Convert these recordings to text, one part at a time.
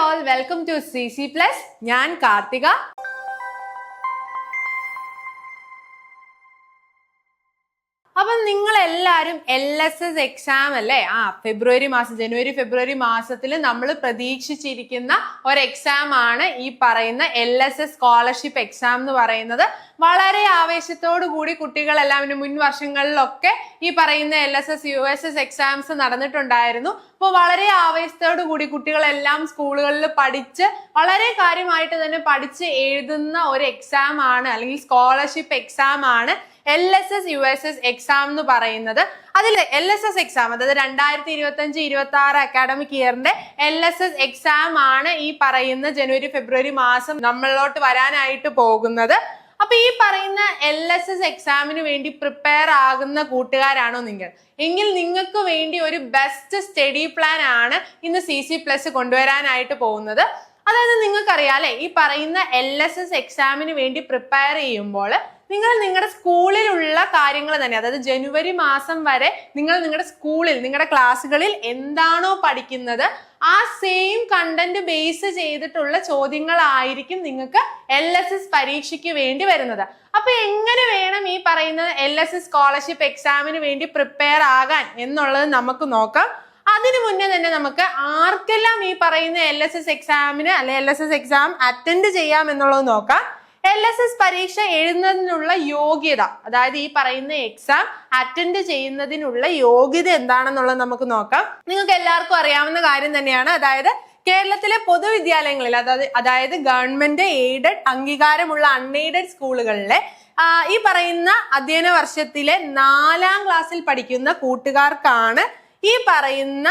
all, welcome to CC Plus. ഞാൻ കാർത്തിക. അപ്പം നിങ്ങൾ എല്ലാവരും LSS എക്സാം അല്ലേ? ജനുവരി ഫെബ്രുവരി മാസത്തിൽ നമ്മൾ പ്രതീക്ഷിച്ചിരിക്കുന്ന ഒരു എക്സാം ആണ് ഈ പറയുന്ന LSS സ്കോളർഷിപ്പ് എക്സാം എന്ന് പറയുന്നത്. വളരെ ആവേശത്തോടു കൂടി കുട്ടികളെല്ലാം മുൻ വർഷങ്ങളിലൊക്കെ ഈ പറയുന്ന LSS USS എക്സാംസ് നടന്നിട്ടുണ്ടായിരുന്നു. അപ്പോൾ വളരെ ആവേശത്തോടു കൂടി കുട്ടികളെല്ലാം സ്കൂളുകളിൽ പഠിച്ച് വളരെ കാര്യമായിട്ട് തന്നെ പഠിച്ച് എഴുതുന്ന ഒരു എക്സാം ആണ്, അല്ലെങ്കിൽ സ്കോളർഷിപ്പ് എക്സാം ആണ് LSS USS എക്സാം എന്ന് പറയുന്നത്. അതിൽ LSS എക്സാം, അതായത് 2025-26 അക്കാഡമിക് ഇയറിന്റെ LSS എക്സാം ആണ് ഈ പറയുന്ന ജനുവരി ഫെബ്രുവരി മാസം നമ്മളിലോട്ട് വരാനായിട്ട് പോകുന്നത്. അപ്പൊ ഈ പറയുന്ന LSS എക്സാമിന് വേണ്ടി പ്രിപ്പയർ ആകുന്ന കൂട്ടുകാരാണോ നിങ്ങൾ? എങ്കിൽ നിങ്ങൾക്ക് വേണ്ടി ഒരു ബെസ്റ്റ് സ്റ്റഡി പ്ലാൻ ആണ് ഇന്ന് CC Plus കൊണ്ടുവരാനായിട്ട് പോകുന്നത്. അതായത് നിങ്ങൾക്കറിയാം അല്ലെ, ഈ പറയുന്ന LSS എക്സാമിന് വേണ്ടി പ്രിപ്പയർ ചെയ്യുമ്പോൾ നിങ്ങൾ നിങ്ങളുടെ സ്കൂളിലുള്ള കാര്യങ്ങൾ തന്നെ, അതായത് ജനുവരി മാസം വരെ നിങ്ങൾ നിങ്ങളുടെ സ്കൂളിൽ നിങ്ങളുടെ ക്ലാസ്സുകളിൽ എന്താണോ പഠിക്കുന്നത് ആ സെയിം കണ്ടന്റ് ബേസ് ചെയ്തിട്ടുള്ള ചോദ്യങ്ങളായിരിക്കും നിങ്ങൾക്ക് LSS പരീക്ഷയ്ക്ക് വേണ്ടി വരുന്നത്. അപ്പൊ എങ്ങനെ വേണം ഈ പറയുന്ന LSS സ്കോളർഷിപ്പ് എക്സാമിന് വേണ്ടി പ്രിപ്പയർ ആകാൻ എന്നുള്ളത് നമുക്ക് നോക്കാം. അതിനു മുന്നേ തന്നെ നമുക്ക് ആർക്കെല്ലാം ഈ പറയുന്ന LSS എക്സാമിന് അല്ലെ LSS എക്സാം അറ്റൻഡ് ചെയ്യാം എന്നുള്ളത് നോക്കാം. LSS പരീക്ഷ എഴുതുന്നതിനുള്ള യോഗ്യത, അതായത് ഈ പറയുന്ന എക്സാം അറ്റൻഡ് ചെയ്യുന്നതിനുള്ള യോഗ്യത എന്താണെന്നുള്ളത് നമുക്ക് നോക്കാം. നിങ്ങൾക്ക് എല്ലാവർക്കും അറിയാവുന്ന കാര്യം തന്നെയാണ്. അതായത് കേരളത്തിലെ പൊതുവിദ്യാലയങ്ങളിൽ, അതായത് ഗവൺമെന്റ് എയ്ഡഡ് അംഗീകാരമുള്ള അൺഎയ്ഡഡ് സ്കൂളുകളിലെ ഈ പറയുന്ന അധ്യയന വർഷത്തിലെ 4ാം ക്ലാസ്സിൽ പഠിക്കുന്ന കൂട്ടുകാർക്കാണ് ഈ പറയുന്ന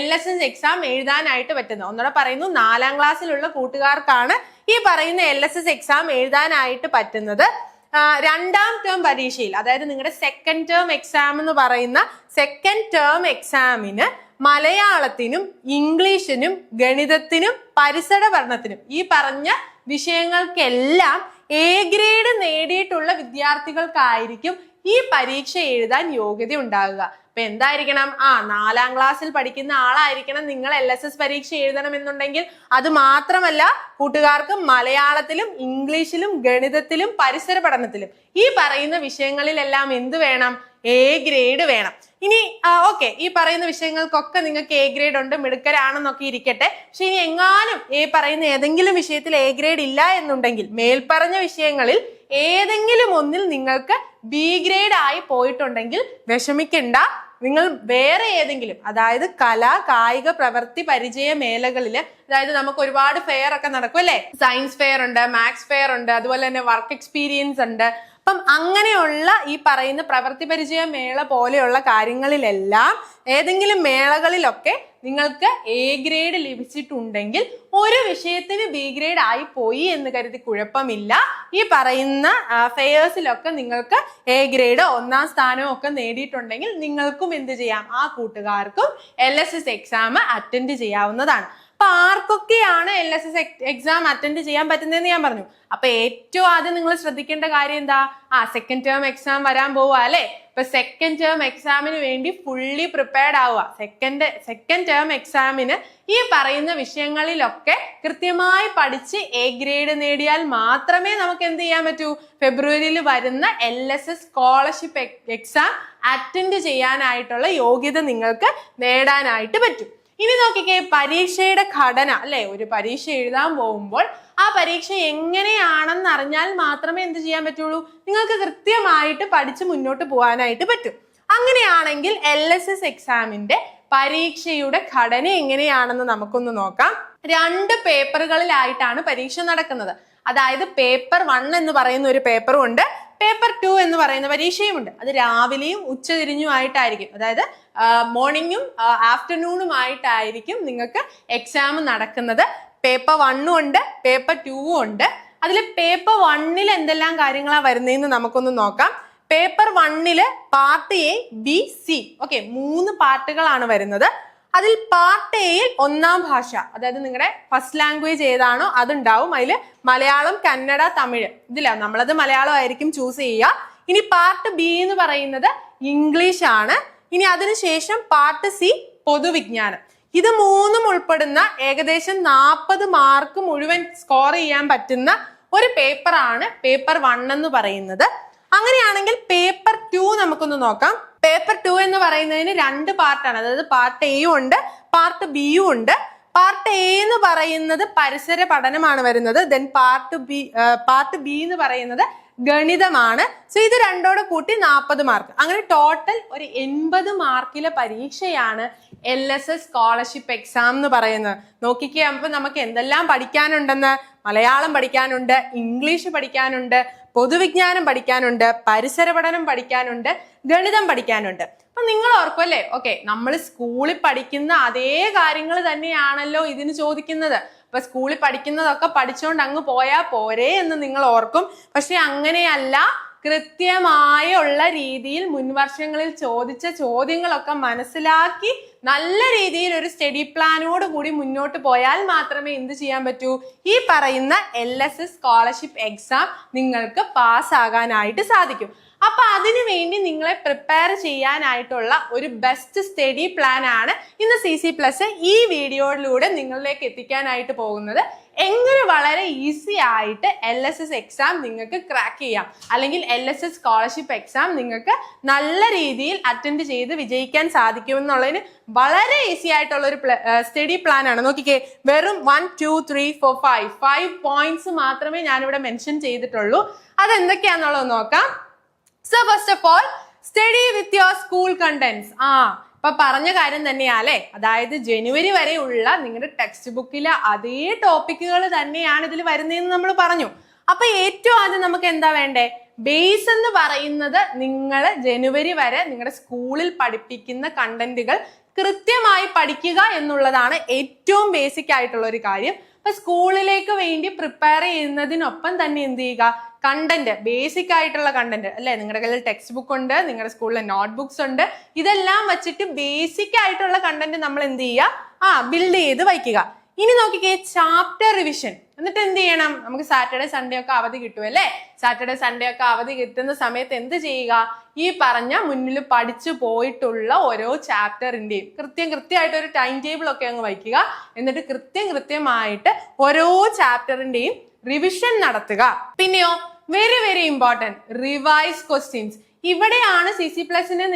LSS എക്സാം എഴുതാനായിട്ട് പറ്റുന്നത്. ഒന്നുകൂടെ പറയുന്നു, 4ാം ക്ലാസ്സിലുള്ള കൂട്ടുകാർക്കാണ് ഈ പറയുന്ന LSS എക്സാം എഴുതാനായിട്ട് പറ്റുന്നത്. 2ാം ടേം പരീക്ഷയിൽ, അതായത് നിങ്ങളുടെ സെക്കൻഡ് ടേം എക്സാം എന്ന് പറയുന്ന സെക്കൻഡ് ടേം എക്സാമിന് മലയാളത്തിനും ഇംഗ്ലീഷിനും ഗണിതത്തിനും പരിസര പഠനത്തിനും ഈ പറഞ്ഞ വിഷയങ്ങൾക്കെല്ലാം A ഗ്രേഡ് നേടിയിട്ടുള്ള വിദ്യാർത്ഥികൾക്കായിരിക്കും ഈ പരീക്ഷ എഴുതാൻ യോഗ്യത ഉണ്ടാകുക. അപ്പൊ എന്തായിരിക്കണം? 4ാം ക്ലാസ്സിൽ പഠിക്കുന്ന ആളായിരിക്കണം നിങ്ങൾ LSS പരീക്ഷ എഴുതണം എന്നുണ്ടെങ്കിൽ. അത് മാത്രമല്ല, കൂട്ടുകാർക്ക് മലയാളത്തിലും ഇംഗ്ലീഷിലും ഗണിതത്തിലും പരിസര പഠനത്തിലും ഈ പറയുന്ന വിഷയങ്ങളിലെല്ലാം എന്ത് വേണം? A ഗ്രേഡ് വേണം. ഇനി ഓക്കെ, ഈ പറയുന്ന വിഷയങ്ങൾക്കൊക്കെ നിങ്ങൾക്ക് A ഗ്രേഡ് ഉണ്ട്, മിടുക്കരാണെന്നൊക്കെ ഇരിക്കട്ടെ. പക്ഷെ ഇനി എങ്ങാനും ഈ പറയുന്ന ഏതെങ്കിലും വിഷയത്തിൽ A ഗ്രേഡ് ഇല്ല എന്നുണ്ടെങ്കിൽ, മേൽപ്പറഞ്ഞ വിഷയങ്ങളിൽ ഏതെങ്കിലും ഒന്നിൽ നിങ്ങൾക്ക് B ഗ്രേഡ് ആയി പോയിട്ടുണ്ടെങ്കിൽ വിഷമിക്കണ്ട. നിങ്ങൾ വേറെ ഏതെങ്കിലും, അതായത് കല, കായിക, പ്രവൃത്തി, പരിചയ മേഖലകളില്, അതായത് നമുക്ക് ഒരുപാട് ഫെയർ ഒക്കെ നടക്കും അല്ലെ, സയൻസ് ഫെയർ ഉണ്ട്, മാത്സ് ഫെയർ ഉണ്ട്, അതുപോലെ തന്നെ വർക്ക് എക്സ്പീരിയൻസ് ഉണ്ട്. അപ്പം അങ്ങനെയുള്ള ഈ പറയുന്ന പ്രവൃത്തി പരിചയ മേള പോലെയുള്ള കാര്യങ്ങളിലെല്ലാം ഏതെങ്കിലും മേളകളിലൊക്കെ നിങ്ങൾക്ക് A ഗ്രേഡ് ലഭിച്ചിട്ടുണ്ടെങ്കിൽ ഒരു വിഷയത്തിന് B ഗ്രേഡ് ആയി പോയി എന്ന് കരുതി കുഴപ്പമില്ല. ഈ പറയുന്ന ഫെയേഴ്സിലൊക്കെ നിങ്ങൾക്ക് A ഗ്രേഡോ 1ാം സ്ഥാനമോ ഒക്കെ നേടിയിട്ടുണ്ടെങ്കിൽ നിങ്ങൾക്കും എന്ത് ചെയ്യാം? ആ കൂട്ടുകാർക്കും LSS എക്സാം അറ്റൻഡ് ചെയ്യാവുന്നതാണ്. അപ്പൊ ആർക്കൊക്കെയാണ് LSS എക്സാം അറ്റൻഡ് ചെയ്യാൻ പറ്റുന്നതെന്ന് ഞാൻ പറഞ്ഞു. അപ്പൊ ഏറ്റവും ആദ്യം നിങ്ങൾ ശ്രദ്ധിക്കേണ്ട കാര്യം എന്താ? സെക്കൻഡ് ടേം എക്സാം വരാൻ പോവുക അല്ലെ. ഇപ്പൊ സെക്കൻഡ് ടേം എക്സാമിന് വേണ്ടി ഫുള്ളി പ്രിപ്പയർഡ് ആവുക. സെക്കൻഡ് ടേം എക്സാമിന് ഈ പറയുന്ന വിഷയങ്ങളിലൊക്കെ കൃത്യമായി പഠിച്ച് A ഗ്രേഡ് നേടിയാൽ മാത്രമേ നമുക്ക് എന്ത് ചെയ്യാൻ പറ്റൂ? ഫെബ്രുവരിയിൽ വരുന്ന LSS സ്കോളർഷിപ്പ് എക്സാം അറ്റൻഡ് ചെയ്യാനായിട്ടുള്ള യോഗ്യത നിങ്ങൾക്ക് നേടാനായിട്ട് പറ്റും. ഇനി നോക്കിക്കേ, പരീക്ഷയുടെ ഘടന അല്ലെ. ഒരു പരീക്ഷ എഴുതാൻ പോകുമ്പോൾ ആ പരീക്ഷ എങ്ങനെയാണെന്ന് അറിഞ്ഞാൽ മാത്രമേ എന്ത് ചെയ്യാൻ പറ്റുള്ളൂ? നിങ്ങൾക്ക് കൃത്യമായിട്ട് പഠിച്ച് മുന്നോട്ട് പോകാനായിട്ട് പറ്റും. അങ്ങനെയാണെങ്കിൽ LSS എക്സാമിന്റെ പരീക്ഷയുടെ ഘടന എങ്ങനെയാണെന്ന് നമുക്കൊന്ന് നോക്കാം. 2 പേപ്പറുകളിലായിട്ടാണ് പരീക്ഷ നടക്കുന്നത്. അതായത് പേപ്പർ 1 എന്ന് പറയുന്ന ഒരു പേപ്പറും ഉണ്ട്, പേപ്പർ 2 എന്ന് പറയുന്ന പരീക്ഷയുമുണ്ട്. അത് രാവിലെയും ഉച്ചതിരിഞ്ഞുമായിട്ടായിരിക്കും, അതായത് മോർണിംഗും ആഫ്റ്റർനൂണും ആയിട്ടായിരിക്കും നിങ്ങൾക്ക് എക്സാം നടക്കുന്നത്. പേപ്പർ 1 ഉണ്ട്, പേപ്പർ 2 ഉണ്ട്. അതിൽ പേപ്പർ 1 എന്തെല്ലാം കാര്യങ്ങളാണ് വരുന്നതെന്ന് നമുക്കൊന്ന് നോക്കാം. Paper 1 part A, B, C, okay, 3 പാർട്ടുകളാണ് വരുന്നത്. അതിൽ പാർട്ട് എയിൽ 1ാം ഭാഷ, അതായത് നിങ്ങളുടെ ഫസ്റ്റ് ലാംഗ്വേജ് ഏതാണോ അതുണ്ടാവും. അതിൽ മലയാളം, കന്നഡ, തമിഴ്, ഇതില്ല, നമ്മളത് മലയാളം ആയിരിക്കും ചൂസ് ചെയ്യുക. ഇനി പാർട്ട് B എന്ന് പറയുന്നത് ഇംഗ്ലീഷ് ആണ്. ഇനി അതിനുശേഷം പാർട്ട് C പൊതുവിജ്ഞാനം. ഇത് മൂന്നും ഉൾപ്പെടുന്ന ഏകദേശം 40 മാർക്ക് മുഴുവൻ സ്കോർ ചെയ്യാൻ പറ്റുന്ന ഒരു പേപ്പറാണ് പേപ്പർ 1 എന്ന് പറയുന്നത്. അങ്ങനെയാണെങ്കിൽ പേപ്പർ 2 നമുക്കൊന്ന് നോക്കാം. പേപ്പർ 2 എന്ന് പറയുന്നതിന് 2 പാർട്ടാണ്. അതായത് പാർട്ട് എയും ഉണ്ട്, പാർട്ട് ബിയും ഉണ്ട്. പാർട്ട് എ എന്ന് പറയുന്നത് പരിസര പഠനമാണ് വരുന്നത്. ദെൻ പാർട്ട് ബി എന്ന് പറയുന്നത് ഗണിതമാണ്. സോ ഇത് രണ്ടോടെ കൂട്ടി 40 മാർക്ക്. അങ്ങനെ ടോട്ടൽ ഒരു 80 മാർക്കിലെ പരീക്ഷയാണ് LSS സ്കോളർഷിപ്പ് എക്സാം എന്ന് പറയുന്നത്. നോക്കിക്കേ, അപ്പൊ നമുക്ക് എന്തെല്ലാം പഠിക്കാനുണ്ടെന്ന്. മലയാളം പഠിക്കാനുണ്ട്, ഇംഗ്ലീഷ് പഠിക്കാനുണ്ട്, പൊതുവിജ്ഞാനം പഠിക്കാനുണ്ട്, പരിസര പഠനം പഠിക്കാനുണ്ട്, ഗണിതം പഠിക്കാനുണ്ട്. അപ്പൊ നിങ്ങൾ ഓർക്കും അല്ലേ, ഓക്കെ, നമ്മൾ സ്കൂളിൽ പഠിക്കുന്ന അതേ കാര്യങ്ങൾ തന്നെയാണല്ലോ ഇതിന് ചോദിക്കുന്നത്. അപ്പൊ സ്കൂളിൽ പഠിക്കുന്നതൊക്കെ പഠിച്ചുകൊണ്ട് അങ്ങ് പോയാൽ പോരെ എന്ന് നിങ്ങൾ ഓർക്കും. പക്ഷെ അങ്ങനെയല്ല. കൃത്യമായുള്ള രീതിയിൽ മുൻവർഷങ്ങളിൽ ചോദിച്ച ചോദ്യങ്ങളൊക്കെ മനസ്സിലാക്കി നല്ല രീതിയിൽ ഒരു സ്റ്റഡി പ്ലാനോട് കൂടി മുന്നോട്ട് പോയാൽ മാത്രമേ എന്ത് ചെയ്യാൻ പറ്റൂ, ഈ പറയുന്ന LSS സ്കോളർഷിപ്പ് എക്സാം നിങ്ങൾക്ക് പാസ്സാകാനായിട്ട് സാധിക്കും. അപ്പൊ അതിനു വേണ്ടി നിങ്ങളെ പ്രിപ്പയർ ചെയ്യാനായിട്ടുള്ള ഒരു ബെസ്റ്റ് സ്റ്റഡി പ്ലാൻ ആണ് ഇന്ന് CC+ ഈ വീഡിയോയിലൂടെ നിങ്ങളിലേക്ക് എത്തിക്കാനായിട്ട് പോകുന്നത്. എങ്ങനെ വളരെ ഈസി ആയിട്ട് LSS എക്സാം നിങ്ങൾക്ക് ക്രാക്ക് ചെയ്യാം, അല്ലെങ്കിൽ LSS സ്കോളർഷിപ്പ് എക്സാം നിങ്ങൾക്ക് നല്ല രീതിയിൽ അറ്റൻഡ് ചെയ്ത് വിജയിക്കാൻ സാധിക്കുമെന്നുള്ളതിന് വളരെ ഈസി ആയിട്ടുള്ള ഒരു സ്റ്റഡി പ്ലാൻ ആണ്. നോക്കിക്കേ, വെറും 1 2 3 4 5 പോയിന്റ്സ് മാത്രമേ ഞാനിവിടെ മെൻഷൻ ചെയ്തിട്ടുള്ളൂ. അതെന്തൊക്കെയാന്നുള്ളത് നോക്കാം. So first of all, study with your school contents. ഇപ്പൊ പറഞ്ഞ കാര്യം തന്നെയാലേ, അതായത് ജനുവരി വരെ ഉള്ള നിങ്ങളുടെ ടെക്സ്റ്റ് ബുക്കിലെ അതേ ടോപ്പിക്കുകൾ തന്നെയാണ് ഇതിൽ വരുന്നതെന്ന് നമ്മൾ പറഞ്ഞു. അപ്പൊ ഏറ്റവും ആദ്യം നമുക്ക് എന്താ വേണ്ടേ? ബേസ് എന്ന് പറയുന്നത് നിങ്ങൾ ജനുവരി വരെ നിങ്ങളുടെ സ്കൂളിൽ പഠിപ്പിക്കുന്ന കണ്ടന്റുകൾ കൃത്യമായി പഠിക്കുക എന്നുള്ളതാണ് ഏറ്റവും ബേസിക് ആയിട്ടുള്ള ഒരു കാര്യം. അപ്പൊ സ്കൂളിലേക്ക് വേണ്ടി പ്രിപ്പയർ ചെയ്യുന്നതിനൊപ്പം തന്നെ എന്ത് ചെയ്യുക, കണ്ടന്റ്, ബേസിക് ആയിട്ടുള്ള കണ്ടന്റ് അല്ലെ, നിങ്ങളുടെ കയ്യിൽ ടെക്സ്റ്റ് ബുക്ക് ഉണ്ട്, നിങ്ങളുടെ സ്കൂളിലെ നോട്ട് ബുക്സ് ഉണ്ട്, ഇതെല്ലാം വെച്ചിട്ട് ബേസിക് ആയിട്ടുള്ള കണ്ടന്റ് നമ്മൾ എന്ത് ചെയ്യുക, ബിൽഡ് ചെയ്ത് വയ്ക്കുക. ഇനി നോക്കിക്കേ, ചാപ്റ്റർ റിവിഷൻ. എന്നിട്ട് എന്ത് ചെയ്യണം, നമുക്ക് സാറ്റർഡേ സൺഡേ ഒക്കെ അവധി കിട്ടും അല്ലേ. സാറ്റർഡേ സൺഡേ ഒക്കെ അവധി കിട്ടുന്ന സമയത്ത് എന്ത് ചെയ്യുക, ഈ പറഞ്ഞ മുന്നിൽ പഠിച്ചു പോയിട്ടുള്ള ഓരോ ചാപ്റ്ററിന്റെയും കൃത്യമായിട്ട് ഒരു ടൈം ടേബിൾ ഒക്കെ അങ്ങ് വയ്ക്കുക. എന്നിട്ട് കൃത്യമായിട്ട് ഓരോ ചാപ്റ്ററിന്റെയും റിവിഷൻ നടത്തുക. പിന്നെയോ വെരി ഇമ്പോർട്ടൻറ്റ്, റിവൈസ് ക്വസ്റ്റ്യൻസ്. ഇവിടെയാണ് CC+നെ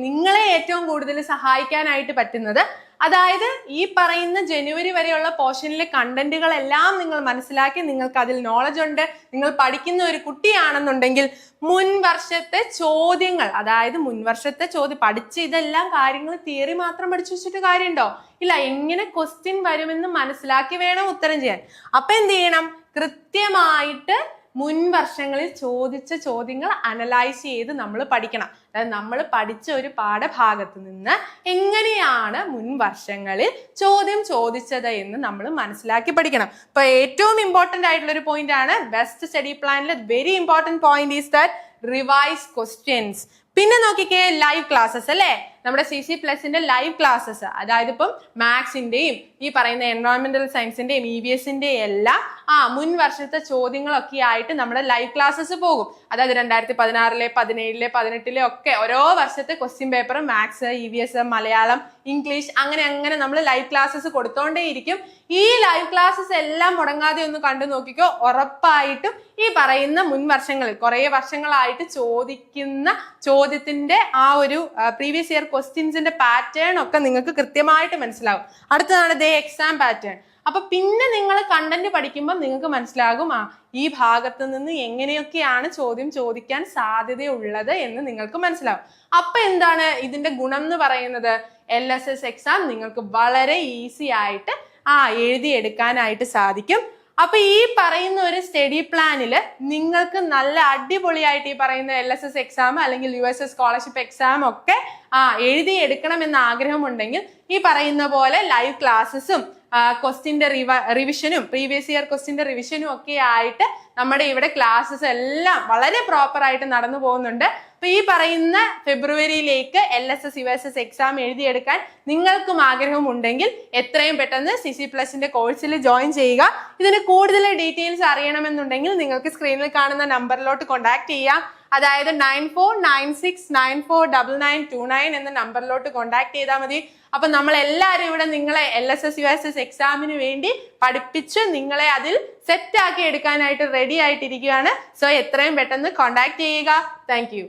നിങ്ങളെ ഏറ്റവും കൂടുതൽ സഹായിക്കാനായിട്ട് പറ്റുന്നത്. അതായത് ഈ പറയുന്ന ജനുവരി വരെയുള്ള പോർഷനിലെ കണ്ടന്റുകളെല്ലാം നിങ്ങൾ മനസ്സിലാക്കി, നിങ്ങൾക്ക് അതിൽ നോളജ് ഉണ്ട്, നിങ്ങൾ പഠിക്കുന്ന ഒരു കുട്ടിയാണെന്നുണ്ടെങ്കിൽ മുൻ വർഷത്തെ ചോദ്യങ്ങൾ, അതായത് മുൻവർഷത്തെ പഠിച്ച് ഇതെല്ലാം കാര്യങ്ങൾ തിയറി മാത്രം പഠിച്ചു വെച്ചിട്ട് കാര്യമുണ്ടോ? ഇല്ല, എങ്ങനെ ക്വസ്റ്റ്യൻ വരുമെന്ന് മനസ്സിലാക്കി വേണം ഉത്തരം ചെയ്യാൻ. അപ്പൊ എന്ത് ചെയ്യണം, കൃത്യമായിട്ട് മുൻ വർഷങ്ങളിൽ ചോദിച്ച ചോദ്യങ്ങൾ അനലൈസ് ചെയ്ത് നമ്മൾ പഠിക്കണം. അതായത് നമ്മൾ പഠിച്ച ഒരു പാഠഭാഗത്ത് നിന്ന് എങ്ങനെയാണ് മുൻ വർഷങ്ങളിൽ ചോദ്യം ചോദിച്ചത് എന്ന് നമ്മൾ മനസ്സിലാക്കി പഠിക്കണം. ഇപ്പൊ ഏറ്റവും ഇമ്പോർട്ടന്റ് ആയിട്ടുള്ള ഒരു പോയിന്റ് ആണ് ബെസ്റ്റ് സ്റ്റഡി പ്ലാനിലെ very important point is that revise questions. പിന്നെ നോക്കിക്കേ, ലൈവ് ക്ലാസ്സസ് അല്ലേ, നമ്മുടെ CC+ന്റെ ലൈവ് ക്ലാസ്സസ്. അതായത് ഇപ്പം മാത്സിന്റെയും ഈ പറയുന്ന എൻവയോൺമെന്റൽ സയൻസിന്റെയും EVSന്റെയും എല്ലാം മുൻ വർഷത്തെ ചോദ്യങ്ങളൊക്കെ ആയിട്ട് നമ്മുടെ ലൈവ് ക്ലാസ്സസ് പോകും. അതായത് 2016, 2017, 2018 ഒക്കെ ഓരോ വർഷത്തെ question paper, maths, EVS, Malayalam, English, അങ്ങനെ നമ്മൾ ലൈവ് ക്ലാസ്സസ് കൊടുത്തോണ്ടേയിരിക്കും. ഈ ലൈവ് ക്ലാസ്സസ് എല്ലാം മുടങ്ങാതെ ഒന്ന് കണ്ടു നോക്കിക്കോ. ഉറപ്പായിട്ടും ഈ പറയുന്ന മുൻ വർഷങ്ങളിൽ കുറെ വർഷങ്ങളായിട്ട് ചോദിക്കുന്ന ചോദ്യത്തിന്റെ ആ ഒരു പ്രീവിയസ് ഇയർ ക്വസ്റ്റ്യൻസിന്റെ പാറ്റേൺ ഒക്കെ നിങ്ങൾക്ക് കൃത്യമായിട്ട് മനസ്സിലാവും. അടുത്തതാണ് എക്സാം പാറ്റേൺ. അപ്പൊ പിന്നെ നിങ്ങൾ കണ്ടന്റ് പഠിക്കുമ്പോൾ നിങ്ങൾക്ക് മനസ്സിലാകും ഈ ഭാഗത്ത് നിന്ന് എങ്ങനെയൊക്കെയാണ് ചോദ്യം ചോദിക്കാൻ സാധ്യതയുള്ളത് എന്ന് നിങ്ങൾക്ക് മനസ്സിലാവും. അപ്പൊ എന്താണ് ഇതിന്റെ ഗുണം എന്ന് പറയുന്നത്, LSS എക്സാം നിങ്ങൾക്ക് വളരെ ഈസി ആയിട്ട് എഴുതിയെടുക്കാനായിട്ട് സാധിക്കും. അപ്പൊ ഈ പറയുന്ന ഒരു സ്റ്റഡി പ്ലാനില് നിങ്ങൾക്ക് നല്ല അടിപൊളിയായിട്ട് ഈ പറയുന്ന LSS എക്സാം അല്ലെങ്കിൽ USS സ്കോളർഷിപ്പ് എക്സാം ഒക്കെ എഴുതിയെടുക്കണം എന്ന ആഗ്രഹമുണ്ടെങ്കിൽ ഈ പറയുന്ന പോലെ ലൈവ് ക്ലാസ്സസും ക്വസ്റ്റ്യന്റെ റിവിഷനും പ്രീവിയസ് ഇയർ ക്വസ്റ്റ്യന്റെ റിവിഷനും ഒക്കെ ആയിട്ട് നമ്മുടെ ഇവിടെ ക്ലാസ്സസ് എല്ലാം വളരെ പ്രോപ്പർ ആയിട്ട് നടന്നു പോകുന്നുണ്ട്. അപ്പൊ ഈ പറയുന്ന ഫെബ്രുവരിയിലേക്ക് LSS USS എക്സാം എഴുതിയെടുക്കാൻ നിങ്ങൾക്കും ആഗ്രഹമുണ്ടെങ്കിൽ എത്രയും പെട്ടെന്ന് CC+ന്റെ കോഴ്സിൽ ജോയിൻ ചെയ്യുക. ഇതിന് കൂടുതൽ ഡീറ്റെയിൽസ് അറിയണമെന്നുണ്ടെങ്കിൽ നിങ്ങൾക്ക് സ്ക്രീനിൽ കാണുന്ന നമ്പറിലോട്ട് കോൺടാക്ട് ചെയ്യാം. അതായത് 9496949929 എന്ന നമ്പറിലോട്ട് കോൺടാക്ട് ചെയ്താൽ മതി. അപ്പൊ നമ്മൾ എല്ലാവരും ഇവിടെ നിങ്ങളെ LSS USS എക്സാമിന് വേണ്ടി പഠിപ്പിച്ച് നിങ്ങളെ അതിൽ സെറ്റ് ആക്കി എടുക്കാനായിട്ട് റെഡി ആയിട്ടിരിക്കുകയാണ്. സോ എത്രയും പെട്ടെന്ന് കോൺടാക്ട് ചെയ്യുക. Thank you.